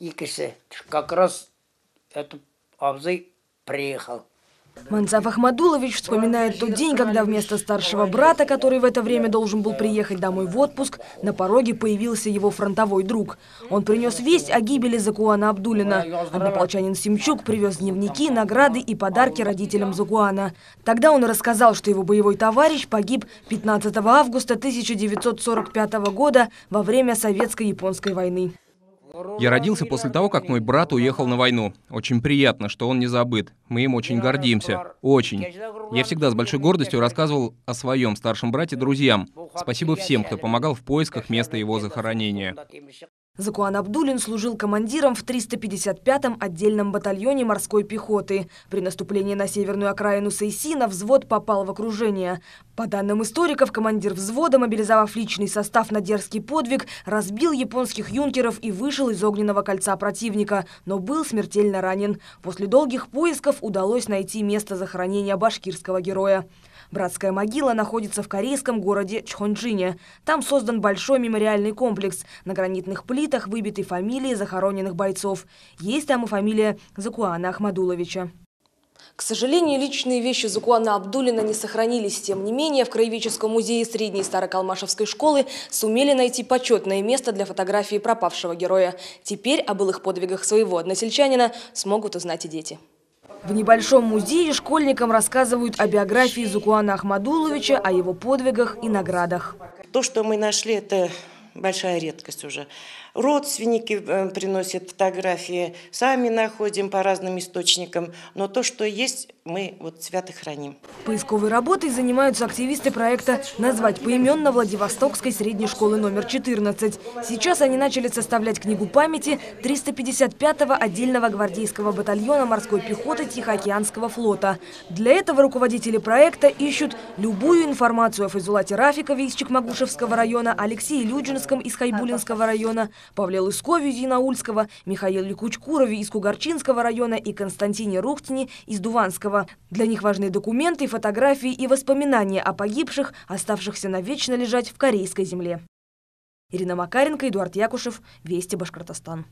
Икиси, как раз этот Абзый приехал. Мансаф Ахмадулович вспоминает тот день, когда вместо старшего брата, который в это время должен был приехать домой в отпуск, на пороге появился его фронтовой друг. Он принес весть о гибели Закуана Абдуллина. Однополчанин Симчук привез дневники, награды и подарки родителям Закуана. Тогда он рассказал, что его боевой товарищ погиб 15 августа 1945 года во время Советско-японской войны. Я родился после того, как мой брат уехал на войну. Очень приятно, что он не забыт. Мы им очень гордимся. Очень. Я всегда с большой гордостью рассказывал о своем старшем брате друзьям. Спасибо всем, кто помогал в поисках места его захоронения. Закуан Абдуллин служил командиром в 355-м отдельном батальоне морской пехоты. При наступлении на северную окраину Сейсина взвод попал в окружение. По данным историков, командир взвода, мобилизовав личный состав на дерзкий подвиг, разбил японских юнкеров и вышел из огненного кольца противника, но был смертельно ранен. После долгих поисков удалось найти место захоронения башкирского героя. Братская могила находится в корейском городе Чхонджине. Там создан большой мемориальный комплекс. На гранитных плитах выбиты фамилии захороненных бойцов. Есть там и фамилия Закуана Ахмадуловича. К сожалению, личные вещи Закуана Абдуллина не сохранились. Тем не менее, в Краеведческом музее средней Старокалмашевской школы сумели найти почетное место для фотографии пропавшего героя. Теперь о былых подвигах своего односельчанина смогут узнать и дети. В небольшом музее школьникам рассказывают о биографии Закуана Ахмадуловича, о его подвигах и наградах. То, что мы нашли, это большая редкость уже. Родственники приносят фотографии, сами находим по разным источникам. Но то, что есть, мы вот свято храним. Поисковой работой занимаются активисты проекта «Назвать поименно» Владивостокской средней школы номер 14. Сейчас они начали составлять книгу памяти 355-го отдельного гвардейского батальона морской пехоты Тихоокеанского флота. Для этого руководители проекта ищут любую информацию о Файзулате Рафикове из Чекмагушевского района, Алексее Люджинском из Хайбулинского района, Павле Лыскове из Янаульского, Михаиле Кучкурове из Кугарчинского района и Константине Рухтине из Дуванского. Для них важны документы, фотографии и воспоминания о погибших, оставшихся навечно лежать в корейской земле. Ирина Макаренко, Эдуард Якушев, Вести, Башкортостан.